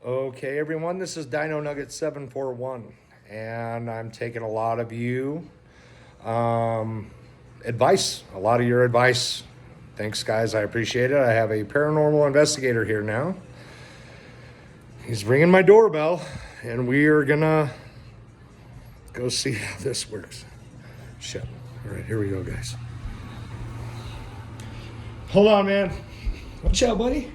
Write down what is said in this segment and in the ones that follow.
Okay, everyone, this is DinoNuggets741, and I'm taking a lot of you advice, a lot of your advice. Thanks, guys. I appreciate it. I have a paranormal investigator here now. He's ringing my doorbell, and we are gonna go see how this works. Shit. All right, here we go, guys. Hold on, man. What's up, buddy?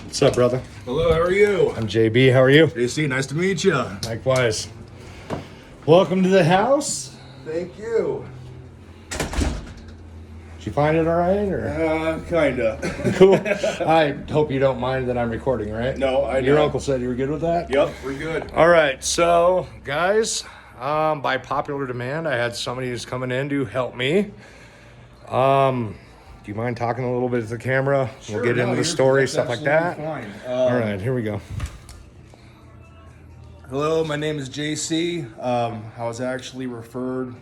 What's up, brother? Hello, how are you? I'm JB. How are you? JC, nice to meet you. Likewise. Welcome to the house. Thank you. Did you find it all right, or? Kinda. Cool. I hope you don't mind that I'm recording, right? No, I Your don't. uncle said you were good with that? Yep, we're good. All right, so guys, by popular demand, I had somebody who's coming in to help me. Do you mind talking a little bit to the camera? Sure, we'll get into the you're- story, that's stuff like that. absolutely fine. All right, here we go. Hello, my name is JC. I was actually referred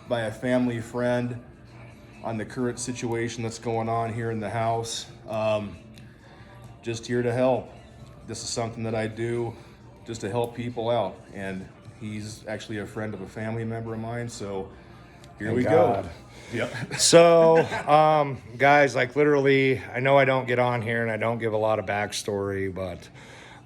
by a family friend on the current situation that's going on here in the house. Just here to help. This is something that I do just to help people out. And he's actually a friend of a family member of mine, so here we God. go. Yep. So, guys, like literally, I know I don't get on here and I don't give a lot of backstory, but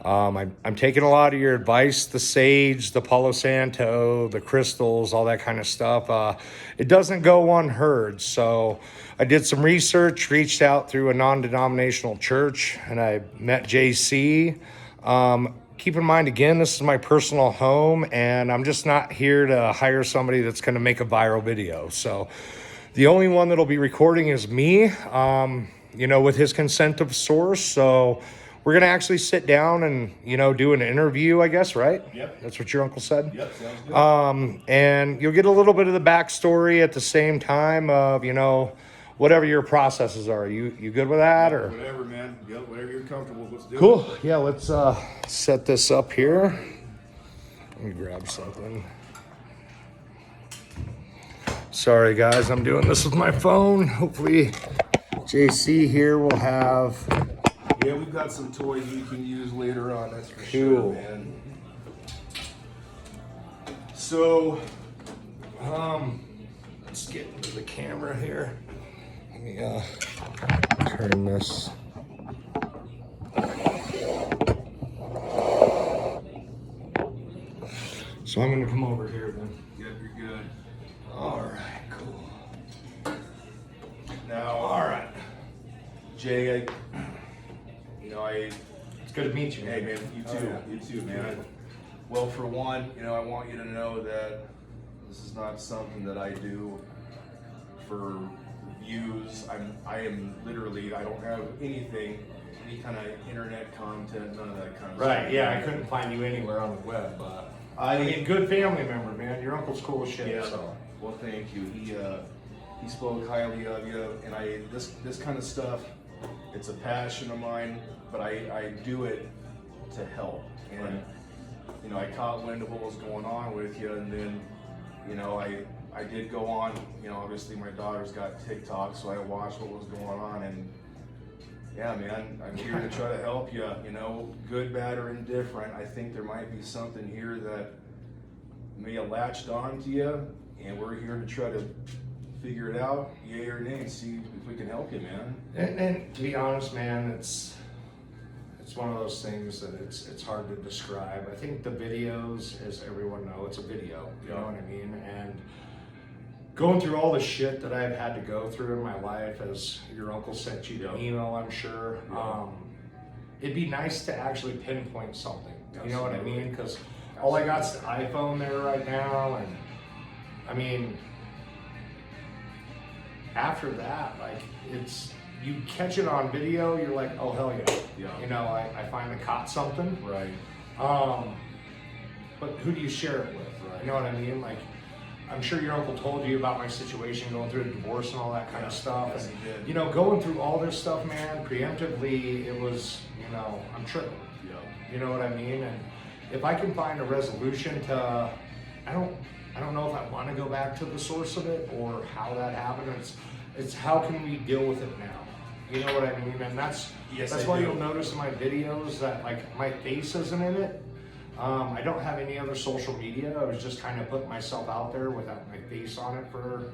I'm taking a lot of your advice, the sage, the Palo Santo, the crystals, all that kind of stuff. It doesn't go unheard. So I did some research, reached out through a non-denominational church, and I met JC. Keep in mind, again, this is my personal home, and I'm just not here to hire somebody that's going to make a viral video. So the only one that'll be recording is me, with his consent of source. So we're going to actually sit down and, do an interview, I guess, right? Yep. That's what your uncle said? Yep, sounds good. And you'll get a little bit of the backstory at the same time of, whatever your processes are. You good with that, or? Whatever, man. Yep, whatever you're comfortable with, let's do it. Cool. Yeah, let's set this up here. Let me grab something. Sorry, guys, I'm doing this with my phone. Hopefully, JC here will have. Yeah, we've got some toys we can use later on, that's for sure, Cool. man. So, Let's get into the camera here. Let me turn this. So I'm gonna come over here then. yep, you're good. All right, cool. Now, All right. Jay, It's good to meet you. hey, man, you too, Oh, yeah. you too, man. Well, for one, I want you to know that this is not something that I do for views. I am literally, I don't have any kind of internet content, none of that kind of stuff. Right, yeah, I couldn't find you anywhere on the web, but I mean, good family member, man. Your uncle's cool as shit. Yeah. So. Well, thank you. He spoke highly of you, and this kind of stuff, it's a passion of mine, but I do it to help. And I caught wind of what was going on with you, and then I did go on. Obviously my daughter's got TikTok, so I watched what was going on, and yeah, man, I'm here to try to help you. Good, bad, or indifferent. I think there might be something here that may have latched on to you, and we're here to try to figure it out, yay or nay, and see if we can help you, man. And to be honest, man, it's one of those things that it's hard to describe. I think the videos, as everyone knows, it's a video. You know what I mean? And going through all the shit that I've had to go through in my life, as your uncle sent you the email, I'm sure. It'd be nice to actually pinpoint something. You know what I mean? Because all I got's the iPhone there right now, and I mean, after that, like, you catch it on video, you're like, oh hell yeah. I finally caught something. Right. But who do you share it with? Right. You know what I mean? Like, I'm sure your uncle told you about my situation, going through a divorce and all that kind of stuff. Yes, And, he did. going through all this stuff, man, preemptively, it was, I'm tripping. Yeah. You know what I mean? And if I can find a resolution to, I don't know if I want to go back to the source of it or how that happened. It's how can we deal with it now? You know what I mean? And that's why you'll notice in my videos that like my face isn't in it. I don't have any other social media. I was just kind of putting myself out there without my face on it for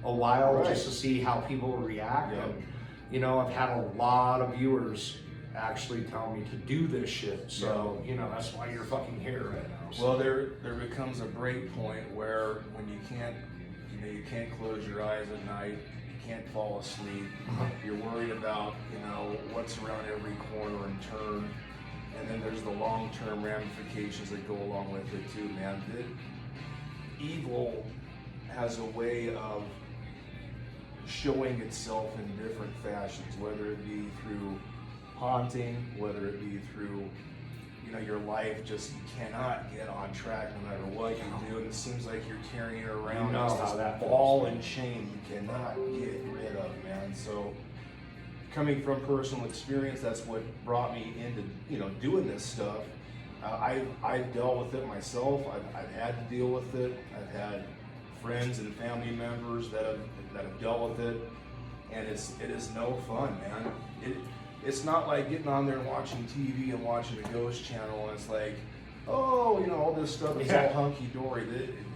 a while, just to see how people react. Yep. And you know, I've had a lot of viewers actually tell me to do this shit. So you know, that's why you're fucking here right now. So. Well, there becomes a break point where when you can't, you know, you can't close your eyes at night. Can't fall asleep. You're worried about, you know, what's around every corner and turn, and then there's the long-term ramifications that go along with it too, man. Evil has a way of showing itself in different fashions, whether it be through haunting, whether it be through, you know, your life just cannot get on track no matter what you do, and it seems like you're carrying it around. You know just how this that ball and chain you cannot get rid of, man. So coming from personal experience, that's what brought me into, you know, doing this stuff. I've dealt with it myself. I've had to deal with it. I've had friends and family members that have dealt with it, and it is no fun, man. It's not like getting on there and watching TV and watching a ghost channel and it's like, oh, you know, all this stuff is all hunky-dory.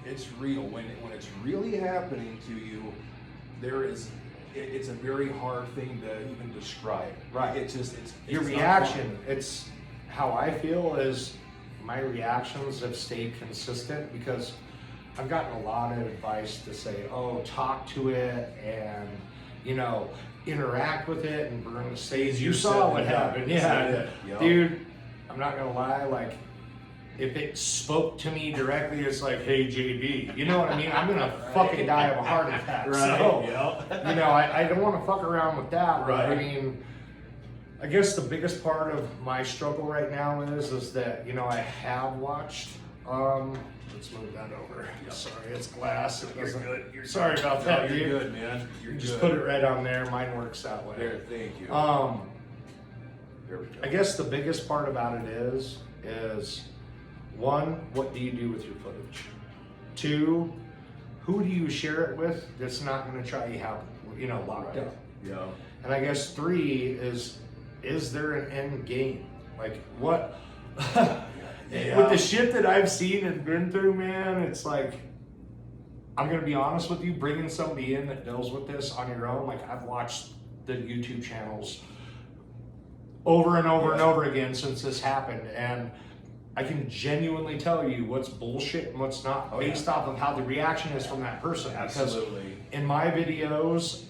It's real. When it's really happening to you, it's a very hard thing to even describe. Right. It's Your reaction, it's how I feel is my reactions have stayed consistent because I've gotten a lot of advice to say, oh, talk to it and, you know, interact with it and burn the sage. You saw what happened. Yeah. Dude, I'm not gonna lie, like if it spoke to me directly, it's like, hey JB, you know what I mean? I'm gonna fucking die of a heart attack. So, you know, I don't wanna fuck around with that. Right. I mean, I guess the biggest part of my struggle right now is that, you know, I have watched let's move that over. Sorry, it's glass. It doesn't. You're sorry about that, dude. You're good, man. You're just good. put it right on there. Mine works that way. There, thank you. There we go. I guess the biggest part about it is one, what do you do with your footage? Two, who do you share it with that's not going to try you have, you know, locked up? Yeah. And I guess three is there an end game? Like what? With the shit that I've seen and been through, man, it's like, I'm gonna be honest with you, bringing somebody in that deals with this on your own, like I've watched the YouTube channels over and over and over again since this happened, and I can genuinely tell you what's bullshit and what's not based off of how the reaction is from that person. Absolutely. Because in my videos,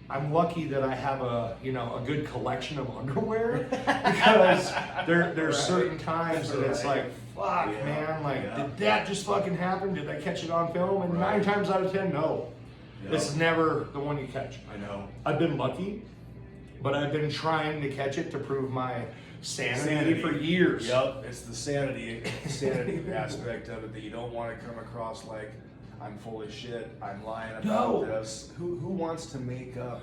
I'm lucky that I have a good collection of underwear because there's certain times that it's like, fuck, man, like, did that just fucking happen? Did I catch it on film? And 9 times out of 10, no. This is never the one you catch. I know. I've been lucky, but I've been trying to catch it to prove my sanity for years. Yep, it's the sanity aspect of it that you don't want to come across like, I'm full of shit, I'm lying about this. Who wants to make up?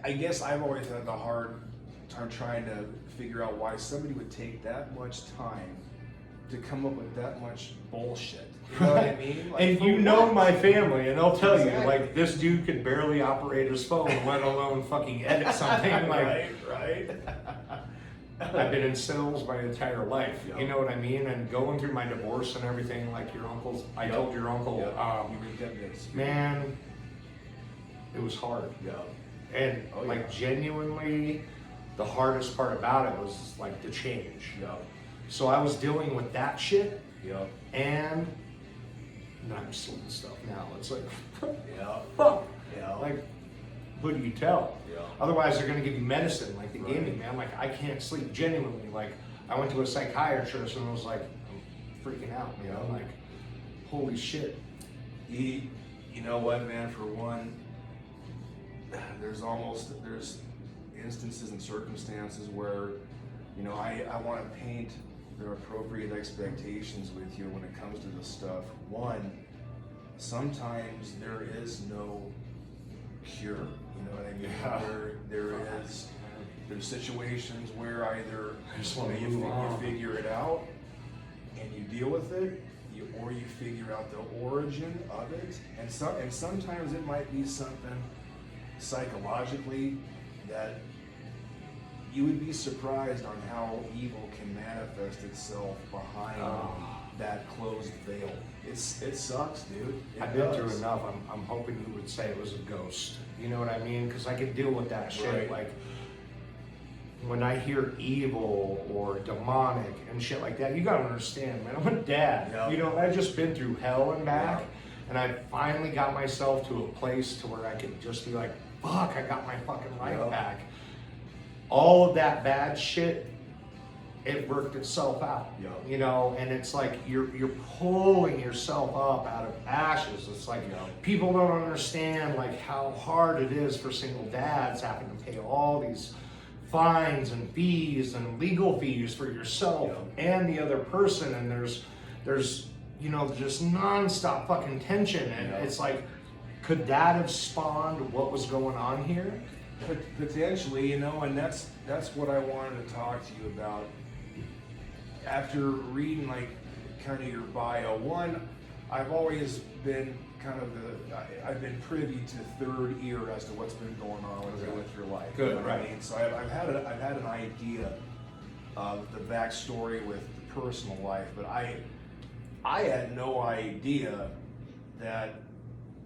I guess I've always had the hard time trying to figure out why somebody would take that much time to come up with that much bullshit. You know what I mean? Like, and you know my family, and they'll tell you, like, this dude could barely operate his phone, let alone fucking edit something. Like, right. I've been in sales my entire life, you know what I mean? And going through my divorce and everything, like your uncle's, I told your uncle, man, it was hard. And like genuinely, the hardest part about it was like the change. So I was dealing with that shit, and I'm seeing stuff now. It's like, fuck. Like, who do you tell? Otherwise, they're gonna give you medicine, like they gave me, man. Like, I can't sleep, genuinely. Like, I went to a psychiatrist and was like, I'm freaking out, you know? Like, holy shit. You know what, man? For one, there's instances and circumstances where, you know, I want to paint the appropriate expectations with you when it comes to this stuff. One, sometimes there is no cure. You know what I mean? There's situations where either you figure it out and you deal with it, or you figure out the origin of it, and sometimes it might be something psychologically that you would be surprised on how evil can manifest itself behind that closed veil. It sucks, dude. I've been through enough. I'm hoping you would say it was a ghost. You know what I mean? Because I could deal with that shit. Right. Like when I hear evil or demonic and shit like that, you gotta understand, man. I'm a dad. Yeah. You know, I've just been through hell and back, Yeah. and I finally got myself to a place to where I could just be like, "Fuck, I got my fucking life Yeah. back." All of that bad shit, it worked itself out. Yeah. You know, and it's like you're pulling yourself up out of ashes. It's like people don't understand like how hard it is for single dads having to pay all these fines and fees and legal fees for yourself and the other person, and there's you know just nonstop fucking tension, and it's like, could that have spawned what was going on here? Potentially, you know, and that's what I wanted to talk to you about. After reading like kind of your bio, one, I've always been kind of I've been privy to third ear as to what's been going on with your life. Good, you know what right. I mean? So I've had an idea of the backstory with the personal life, but I had no idea that.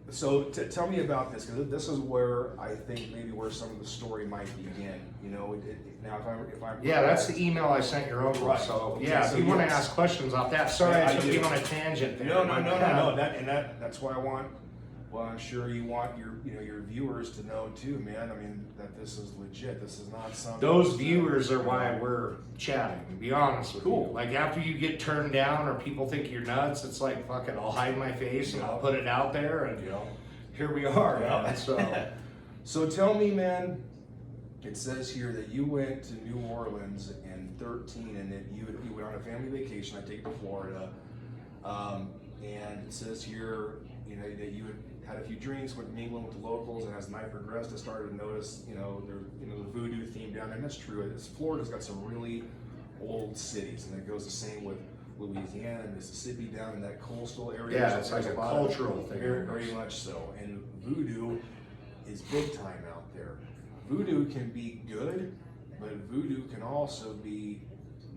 So tell me about this, because this is where I think maybe where some of the story might begin. You know, now if I'm Yeah, that's the email I sent your uncle. Right. So Okay, yeah, so if you want to yes. ask questions off that, sorry Yeah, I I took do. you on a tangent there. No. But, That's why I want. Well, I'm sure you want your viewers to know too, man. I mean that this is legit. This is not something. those viewers are why we're chatting, to be honest with Cool. you. Like after you get turned down or people think you're nuts, it's like, fuck it, I'll hide my face and I'll put it out there, and here we are. Yeah. Man. So So tell me, man. It says here that you went to New Orleans in 13, and that you went on a family vacation. I take it to Florida, and it says here, you know, that you had a few drinks, went mingling with the locals, and as the night progressed, I started to notice, the voodoo theme down there. And that's true. Florida's got some really old cities, and it goes the same with Louisiana and Mississippi down in that coastal area. yeah, it's like There's a lot cultural thing. very much so. And voodoo is big time out there. Voodoo can be good, but voodoo can also be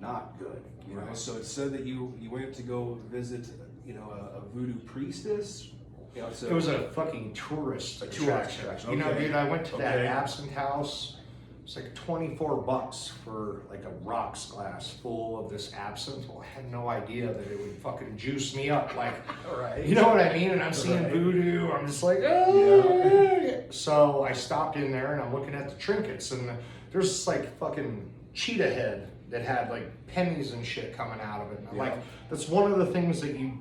not good. You know, Right. so it said that you went to go visit, a voodoo priestess. You know, so It was a fucking tourist A tourist attraction. attraction, You know, okay. dude, I went to that Okay. absinthe house. It's like $24 for like a rocks glass full of this absinthe. Well, I had no idea that it would fucking juice me up. Like, Right. you know what I mean? And I'm seeing Right. voodoo. I'm just like, oh. So I stopped in there and I'm looking at the trinkets, and there's this like fucking cheetah head that had like pennies and shit coming out of it. And I'm like, that's one of the things that you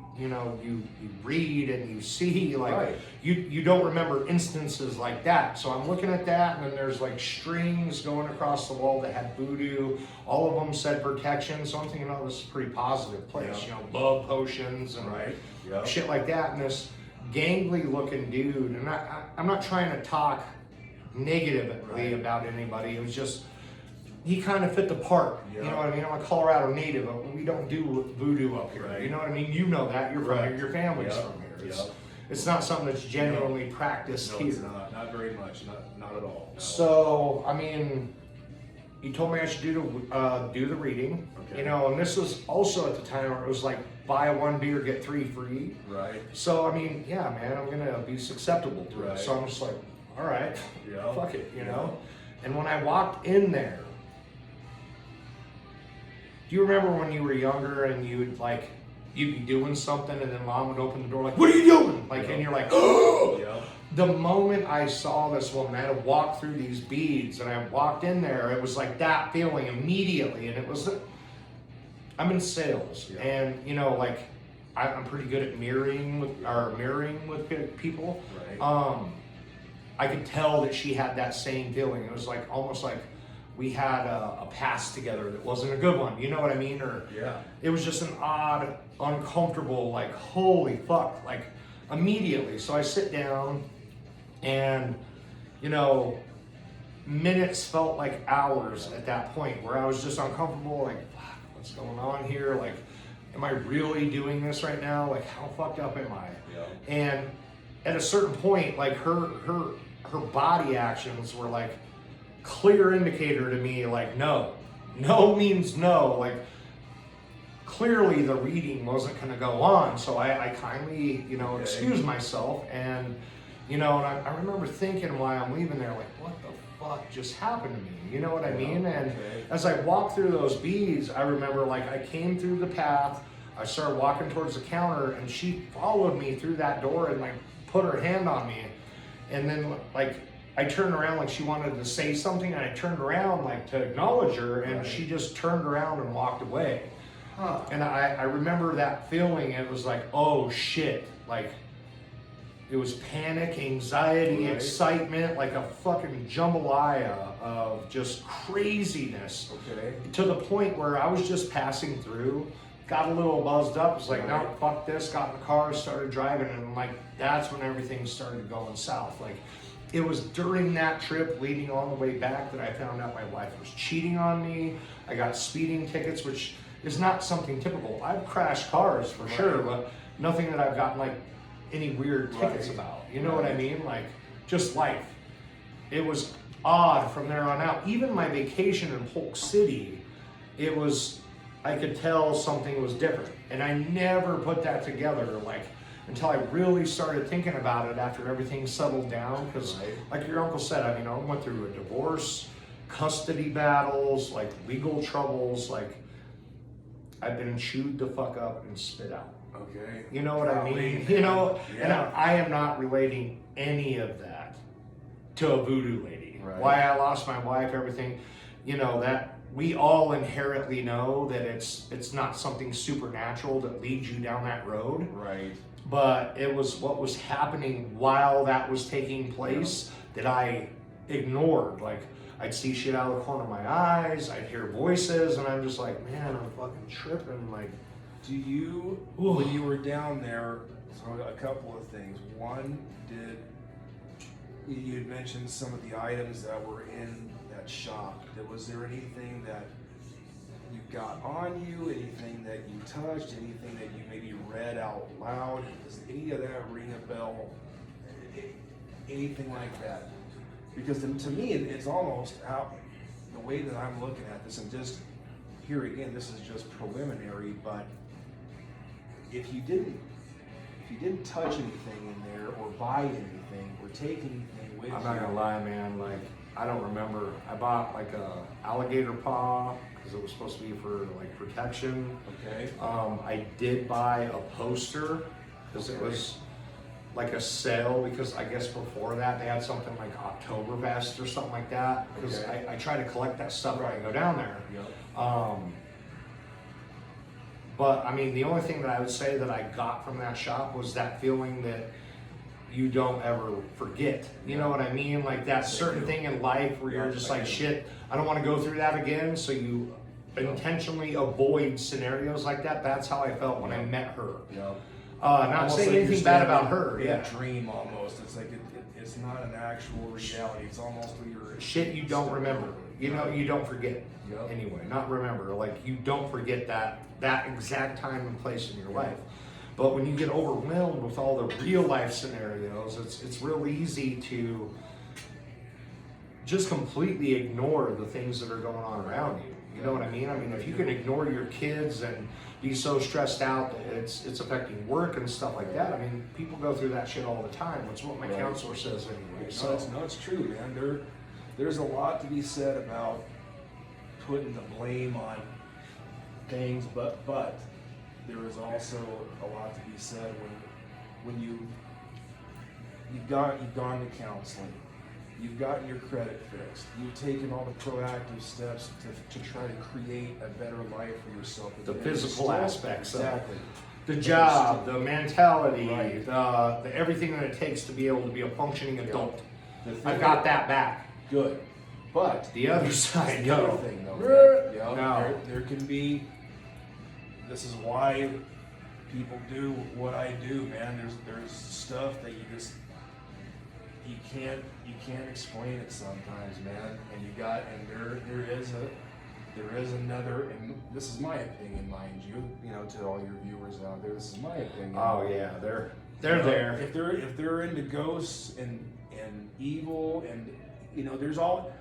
read and you see, like Right. you don't remember instances like that. So I'm looking at that, and then there's like strings going across the wall that had voodoo. All of them said protection. So I'm thinking, oh, this is a pretty positive place. Yeah. You know, love potions and Right. Yeah. shit like that. And this gangly looking dude, and I'm not trying to talk negatively Right. about anybody. It was just, he kind of fit the part. Yeah. You know what I mean? I'm a Colorado native. We don't do voodoo up here. Right. You know what I mean? You know that. You're from Right. here. Your family's Yeah. from here. Yeah. It's not something that's genuinely practiced No, here. it's not very much. Not at all. No. So, I mean, he told me I should do the reading. Okay. You know, and this was also at the time where it was like buy one beer, get 3 free. Right. So, I mean, yeah, man, I'm going to be susceptible to it. Right. So I'm just like, all right, Yeah. fuck it, you know? And when I walked in there, do you remember when you were younger and you'd be doing something and then mom would open the door like, what are you doing? Like, and you're like, oh! Yeah. The moment I saw this woman, I had to walk through these beads, and I walked in there, it was like that feeling immediately. And it was, I'm in sales, Yeah. and you know, like, I'm pretty good at mirroring with people. Right. I could tell that she had that same feeling. It was like almost like we had a past together that wasn't a good one. You know what I mean? Or Yeah. it was just an odd, uncomfortable, like, holy fuck, like immediately. So I sit down, and you know, minutes felt like hours at that point, where I was just uncomfortable, like, fuck, what's going on here? Like, am I really doing this right now? Like, how fucked up am I? Yeah. And at a certain point, like her her body actions were like clear indicator to me, like no means no, like clearly the reading wasn't going to go on. So I kindly, excused myself, and and I remember thinking while I'm leaving there, like, what the fuck just happened to me? You know what I mean? And as I walked through those beads, I remember like I came through the path, I started walking towards the counter, and she followed me through that door and like put her hand on me. And then like I turned around like she wanted to say something, and I turned around like to acknowledge her, and she just turned around and walked away. And I remember that feeling. It was like, oh shit, like it was panic, anxiety, excitement, like a fucking jambalaya of just craziness. To the point where I was just passing through, got a little buzzed up, was like, no, fuck this, got in the car, started driving, and like that's when everything started going south. Like it was during that trip leading on the way back that I found out my wife was cheating on me. I got speeding tickets, which is not something typical. I've crashed cars for sure, but nothing that I've gotten like any weird tickets about. You know what I mean? Like just life. It was odd from there on out. Even my vacation in Polk City, it was, I could tell something was different. And I never put that together like until I really started thinking about it after everything settled down. Because like your uncle said, I mean, I went through a divorce, custody battles, like legal troubles, like I've been chewed the fuck up and spit out. You know what I mean? And I am not relating any of that to a voodoo lady. Why I lost my wife, everything, that we all inherently know that it's not something supernatural that leads you down that road. But it was what was happening while that was taking place that I ignored. Like I'd see shit out of the corner of my eyes, I'd hear voices, and I'm just like, man, I'm fucking tripping. Like, do you, when you were down there, so a couple of things. One, you had mentioned some of the items that were in that shop. Was there anything that you got on you, anything that you touched, anything that you maybe read out loud? Does any of that ring a bell? Anything like that? Because to me, it's almost out the way that I'm looking at this, and just here again, this is just preliminary, but if you didn't touch anything in there or buy anything or take anything with you. I'm not gonna lie, man, like I don't remember. I bought like a alligator paw because it was supposed to be for like protection. I did buy a poster because it was like a sale, because I guess before that they had something like Oktoberfest or something like that, because I try to collect that stuff when I go down there. But I mean, the only thing that I would say that I got from that shop was that feeling that you don't ever forget. You know what I mean? Like that certain thing in life where you're just like, shit, I don't want to go through that again. So you intentionally avoid scenarios like that. That's how I felt when I met her. Not saying anything bad about her. A dream almost. It's like it's not an actual reality. It's almost you're shit you don't remember. You don't forget. Anyway, not remember. Like you don't forget that exact time and place in your life. But when you get overwhelmed with all the real life scenarios, it's real easy to just completely ignore the things that are going on around you. You know what I mean? I mean, if you can ignore your kids and be so stressed out that it's affecting work and stuff like that. I mean, people go through that shit all the time. That's what my counselor says anyway. So it's true, man. There's a lot to be said about putting the blame on things, but there is also a lot to be said when you've gone to counseling, you've gotten your credit fixed, you've taken all the proactive steps to try to create a better life for yourself. The physical aspects, exactly. The job, the mentality, the everything that it takes to be able to be a functioning adult. I've got that back. Good. But the other side, the other thing though, there can be. This is why people do what I do, man. There's stuff that you can't explain it sometimes, man. And there is another, and this is my opinion, mind you. To all your viewers out there, this is my opinion. Oh yeah, They're there. If they're into ghosts and evil and there's all.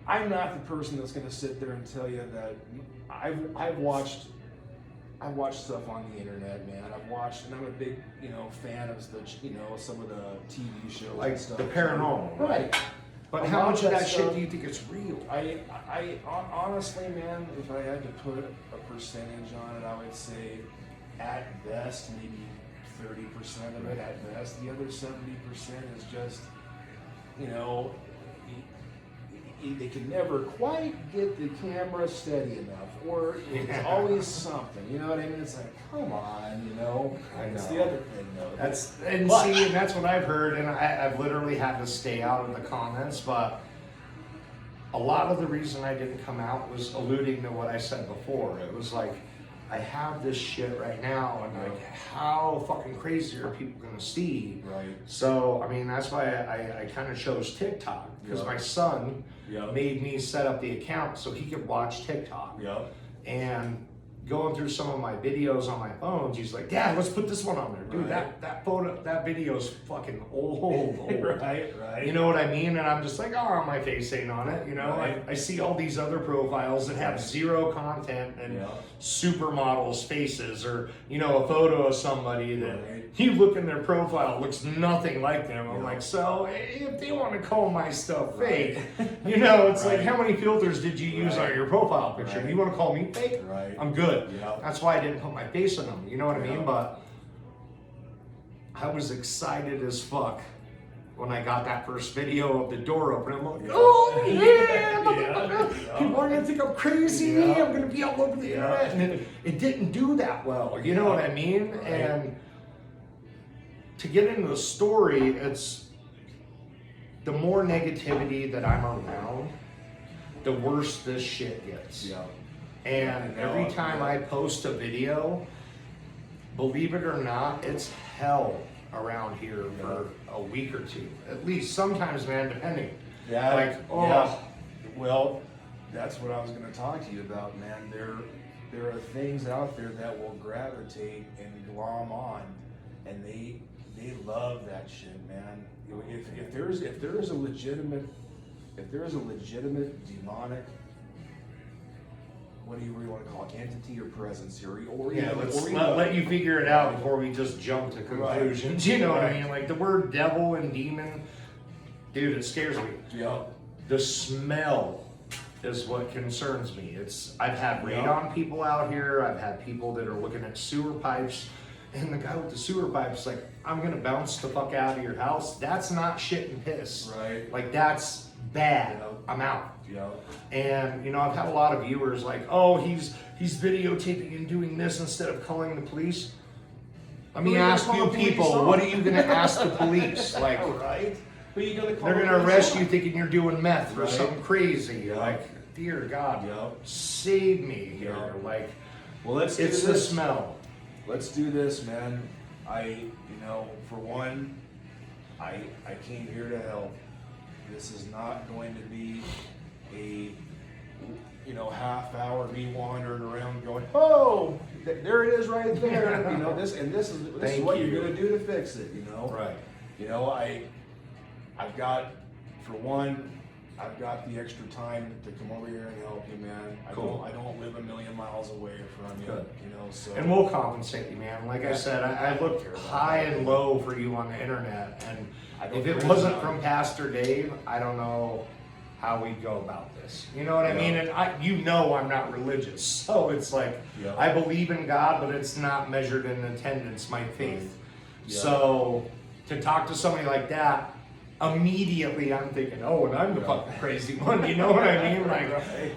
I'm not the person that's going to sit there and tell you that I've watched stuff on the internet, man. And I'm a big fan of the some of the TV shows Like and stuff. the paranormal, Right. But A how lot much of of that that shit stuff- do you think is real? I honestly, man, if I had to put a percentage on it, I would say at best maybe 30% of it at best. The other 70% is just, they can never quite get the camera steady enough, or it's always something. You know what I mean? It's like, come on, I It's know. the other thing, though. And that's what I've heard, and I've literally had to stay out of the comments, but a lot of the reason I didn't come out was alluding to what I said before. It was like, I have this shit right now, and like, how fucking crazy are people gonna see? Right. So, I mean, that's why I kind of chose TikTok, because my son made me set up the account so he could watch TikTok. Yep. And going through some of my videos on my phones, he's like, Dad, let's put this one on there. Dude, Right. that video's fucking old. Right. You know what I mean? And I'm just like, oh, my face ain't on it. Right. I see all these other profiles that have zero content and supermodels' faces, or a photo of somebody that you look in their profile, looks nothing like them. I'm like, so if they want to call my stuff fake, it's like, how many filters did you use on your profile picture? You want to call me fake? Right. I'm good. Yeah. That's why I didn't put my face on them. You know what I mean? But I was excited as fuck when I got that first video of the door open. I'm like, oh yeah, motherfucker. People are gonna think I'm crazy. I'm gonna be all over the internet, and it didn't do that well. You know what I mean? Right. And to get into the story, it's the more negativity that I'm around, the worse this shit gets. Yeah. And every time I post a video, believe it or not, it's hell around here for a week or two. At least sometimes, man, depending. Yeah. Like, Well, that's what I was going to talk to you about, man. There are things out there that will gravitate and glom on, and they love that shit, man. If there is a legitimate demonic, what do you really want to call it, entity or presence here, let's let you figure it out before we just jump to conclusions. You know what I mean? Like the word devil and demon, dude, it scares me. Yeah. The smell is what concerns me. I've had radon people out here. I've had people that are looking at sewer pipes, and the guy with the sewer pipes like, I'm gonna bounce the fuck out of your house. That's not shit and piss. Right. Like that's bad. I'm out. Yeah. And I've had a lot of viewers like, oh, he's videotaping and doing this instead of calling the police. Let me ask you people, what are you gonna ask the police? Like, right? But you gotta call they're the gonna police arrest on. you thinking you're doing meth or Right. something crazy. Yeah. Like, dear God, Yeah. save me here. Yeah. Like, Well, it's the smell. Let's do this, man. For one, I came here to help. This is not going to be a half hour me wandering around going, oh, there it is right there. This is what you're gonna do to fix it. Right. I've got the extra time to come over here and help you, man. Cool. I don't live a million miles away from you. Good. So. And we'll compensate you, man. Like I said, I looked high and low for you on the internet, and if it wasn't from Pastor Dave, I don't know how we'd go about this. You know what I mean? And I'm not religious, so it's like I believe in God, but it's not measured in attendance, my faith. Yeah. So to talk to somebody like that, immediately I'm thinking, oh, and I'm the fucking crazy one. You know what I mean? Like,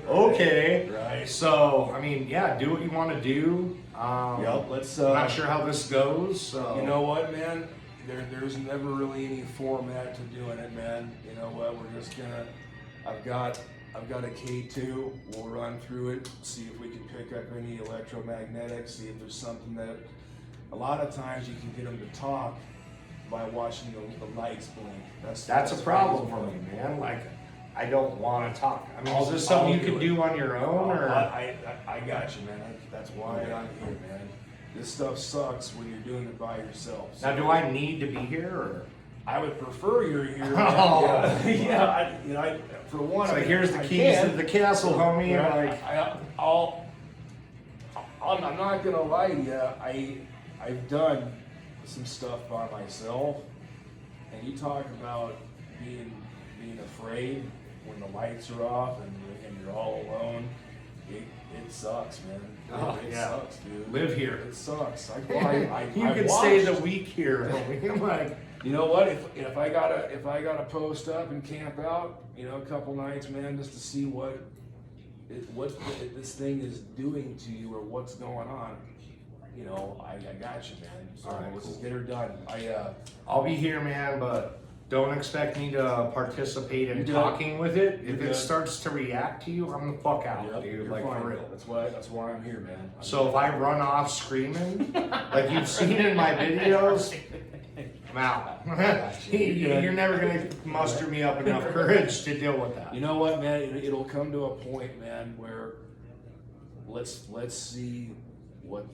okay. Right. So, I mean, do what you want to do. Let's. I'm not sure how this goes. So. You know what, man? There's never really any format to doing it, man. You know what? We're just gonna. I've got a K2. We'll run through it, see if we can pick up any electromagnetics. See if there's something that. A lot of times you can get them to talk by watching the lights blink. That's a problem for me, man. Like, I don't want to talk. I mean, is this something you can do on your own, or? I got you, man. That's why I'm here, man. this stuff sucks when you're doing it by yourself. Now, do I need to be here, or? I would prefer you're here. Oh. Yeah. For one, It's like, here's the keys to the castle, homie. Yeah, Like, I'm not gonna lie to you. I've done some stuff by myself, and you talk about being afraid when the lights are off and you're all alone. It sucks, man. It sucks, dude. Live here. It sucks. You can stay the week here, homie. I'm like, you know what? If I gotta post up and camp out, you know, a couple nights, man, just to see what this thing is doing to you or what's going on, you know, I got you, man. So All right, let's cool. just get her done. I'll be here, man, but don't expect me to participate in You're good. talking with it. You're If good. it starts to react to you, I'm the fuck out, Yep, dude. you're Like, fine. for real. That's why I'm here, man. So if I run off screaming, like you've seen in my videos, I'm out. You're never gonna muster me up enough courage to deal with that. You know what, man? It'll come to a point, man, where let's just see what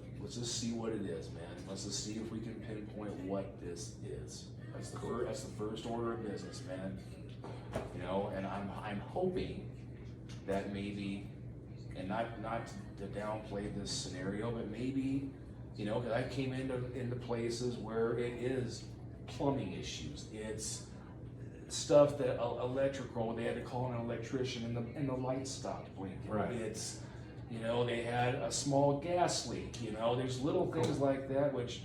it is, man. Let's just see if we can pinpoint what this is. That's the first order of business, man. You know, and I'm hoping that maybe, and not to downplay this scenario, but maybe, you know, because I came into places where it is plumbing issues. It's stuff that electrical. They had to call an electrician, and the lights stopped blinking. Right. It's, you know, they had a small gas leak. You know, there's little things like that, which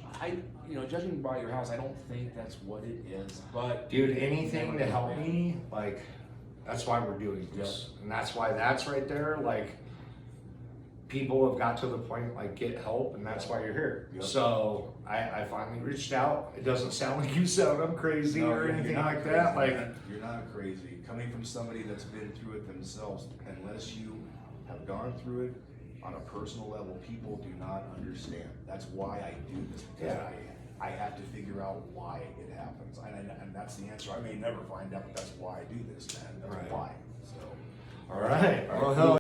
you know, judging by your house, I don't think that's what it is. But Dude, anything to help me, like, that's why we're doing this. Yep. And that's why that's right there, like, people have got to the point, like, get help, and that's why you're here. Yep. So I finally reached out. It doesn't sound like you sound I'm crazy No, or you're anything not like crazy, that. Like, man. You're not crazy. Coming from somebody that's been through it themselves, unless you have gone through it on a personal level, people do not understand. That's why I do this, because I have to figure out why it happens, and that's the answer. I may never find out, but that's why I do this, man. That's Right. why. So, all right. Well, hell